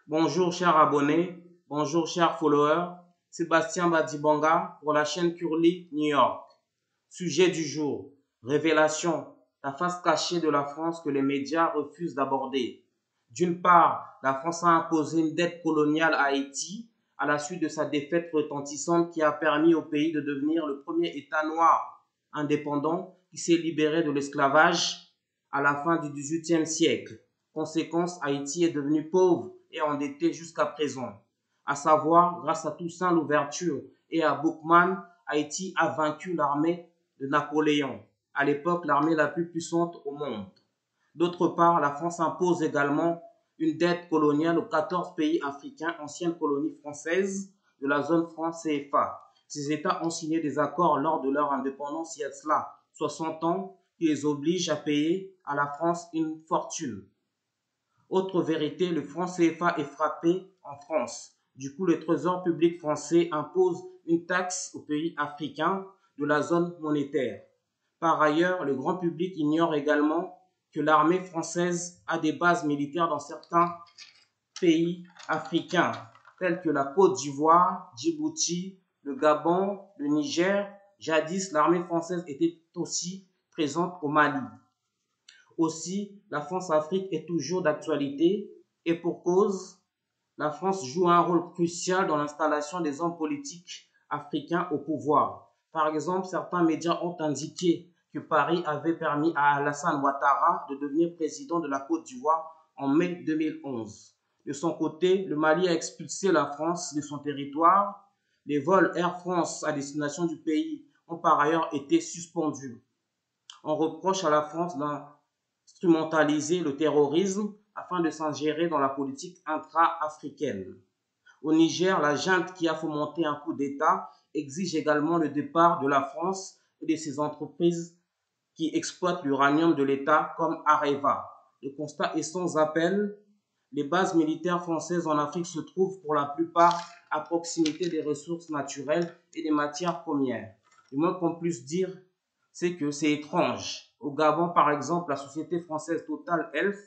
Bonjour chers abonnés, bonjour chers followers, Sébastien Badibanga pour la chaîne Curly New York. Sujet du jour, révélation, la face cachée de la France que les médias refusent d'aborder. D'une part, la France a imposé une dette coloniale à Haïti à la suite de sa défaite retentissante qui a permis au pays de devenir le premier État noir indépendant qui s'est libéré de l'esclavage à la fin du XVIIIe siècle. Conséquence, Haïti est devenu pauvre et endetté jusqu'à présent. À savoir, grâce à Toussaint Louverture et à Boukman, Haïti a vaincu l'armée de Napoléon, à l'époque l'armée la plus puissante au monde. D'autre part, la France impose également une dette coloniale aux 14 pays africains, anciennes colonies françaises de la zone franc CFA. Ces États ont signé des accords lors de leur indépendance il y a cela 60 ans qui les obligent à payer à la France une fortune. Autre vérité, le franc CFA est frappé en France. Du coup, le Trésor public français impose une taxe aux pays africains de la zone monétaire. Par ailleurs, le grand public ignore également que l'armée française a des bases militaires dans certains pays africains, tels que la Côte d'Ivoire, Djibouti, le Gabon, le Niger. Jadis, l'armée française était aussi présente au Mali. Aussi, la France-Afrique est toujours d'actualité et pour cause, la France joue un rôle crucial dans l'installation des hommes politiques africains au pouvoir. Par exemple, certains médias ont indiqué que Paris avait permis à Alassane Ouattara de devenir président de la Côte d'Ivoire en mai 2011. De son côté, le Mali a expulsé la France de son territoire. Les vols Air France à destination du pays ont par ailleurs été suspendus. On reproche à la France d'instrumentaliser le terrorisme afin de s'ingérer dans la politique intra-africaine. Au Niger, la junte qui a fomenté un coup d'État exige également le départ de la France et de ses entreprises qui exploitent l'uranium de l'État comme Areva. Le constat est sans appel. Les bases militaires françaises en Afrique se trouvent pour la plupart à proximité des ressources naturelles et des matières premières. Le moins qu'on puisse dire, c'est que c'est étrange. Au Gabon, par exemple, la société française Total Elf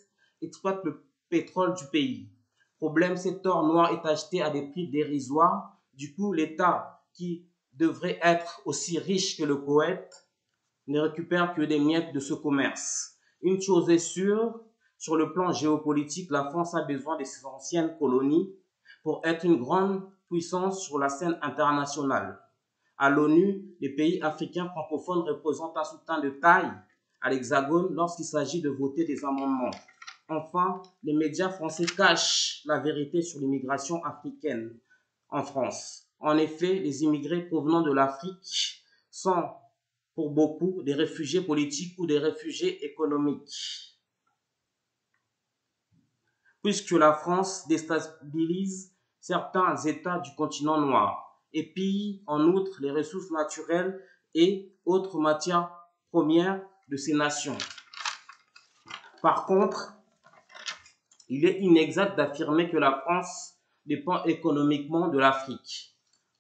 exploite le pétrole du pays. Problème, cet or noir est acheté à des prix dérisoires. Du coup, l'État, qui devrait être aussi riche que le Koweït, ne récupère que des miettes de ce commerce. Une chose est sûre, sur le plan géopolitique, la France a besoin de ses anciennes colonies pour être une grande puissance sur la scène internationale. À l'ONU, les pays africains francophones représentent un soutien de taille à l'Hexagone lorsqu'il s'agit de voter des amendements. Enfin, les médias français cachent la vérité sur l'immigration africaine en France. En effet, les immigrés provenant de l'Afrique sont pour beaucoup des réfugiés politiques ou des réfugiés économiques. Puisque la France déstabilise certains États du continent noir et pille en outre les ressources naturelles et autres matières premières de ces nations. Par contre, il est inexact d'affirmer que la France dépend économiquement de l'Afrique.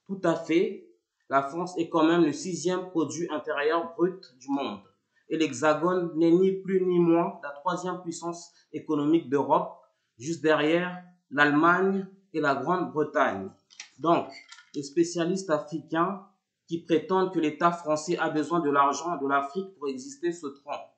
Tout à fait, la France est quand même le 6e produit intérieur brut du monde. Et l'Hexagone n'est ni plus ni moins la 3e puissance économique d'Europe, juste derrière l'Allemagne et la Grande-Bretagne. Donc, les spécialistes africains qui prétendent que l'État français a besoin de l'argent de l'Afrique pour exister se trompent.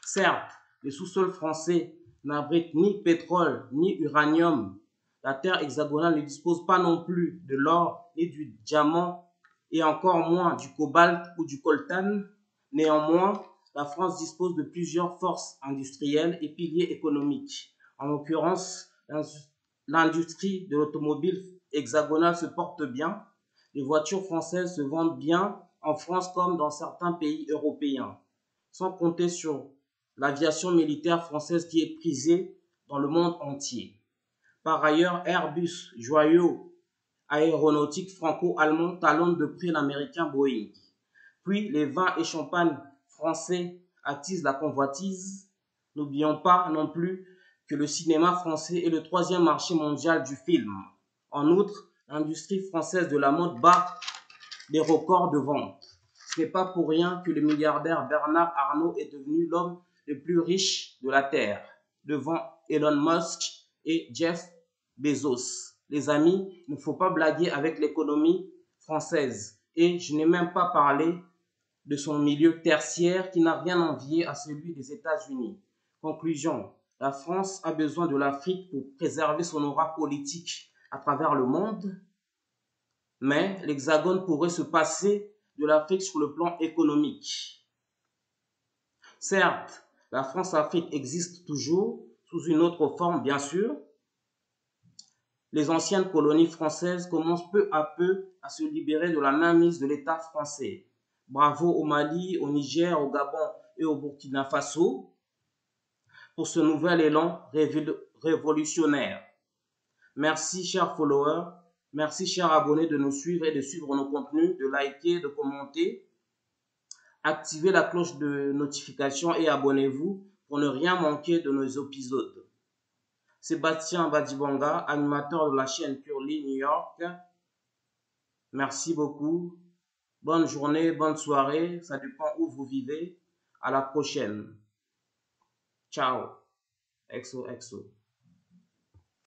Certes, les sous-sols français n'abritent ni pétrole ni uranium. La terre hexagonale ne dispose pas non plus de l'or ni du diamant et encore moins du cobalt ou du coltan. Néanmoins, la France dispose de plusieurs forces industrielles et piliers économiques. En l'occurrence, l'industrie de l'automobile hexagonale se porte bien. Les voitures françaises se vendent bien en France comme dans certains pays européens, sans compter sur l'aviation militaire française qui est prisée dans le monde entier. Par ailleurs, Airbus, joyau aéronautique franco-allemand, talonne de près l'américain Boeing. Puis, les vins et champagnes français attisent la convoitise. N'oublions pas non plus que le cinéma français est le 3e marché mondial du film. En outre, l'industrie française de la mode bat des records de vente. Ce n'est pas pour rien que le milliardaire Bernard Arnault est devenu l'homme le plus riche de la Terre, devant Elon Musk et Jeff Bezos. Les amis, il ne faut pas blaguer avec l'économie française. Et je n'ai même pas parlé de son milieu tertiaire qui n'a rien envié à celui des États-Unis. Conclusion, la France a besoin de l'Afrique pour préserver son aura politique à travers le monde, mais l'Hexagone pourrait se passer de l'Afrique sur le plan économique. Certes, la France-Afrique existe toujours, sous une autre forme bien sûr. Les anciennes colonies françaises commencent peu à peu à se libérer de la mainmise de l'État français. Bravo au Mali, au Niger, au Gabon et au Burkina Faso pour ce nouvel élan révolutionnaire. Merci chers followers, merci chers abonnés de nous suivre et de suivre nos contenus, de liker, de commenter. Activez la cloche de notification et abonnez-vous pour ne rien manquer de nos épisodes. Sébastien Badibanga, animateur de la chaîne Curly New York. Merci beaucoup. Bonne journée, bonne soirée. Ça dépend où vous vivez. À la prochaine. Ciao. XOXO.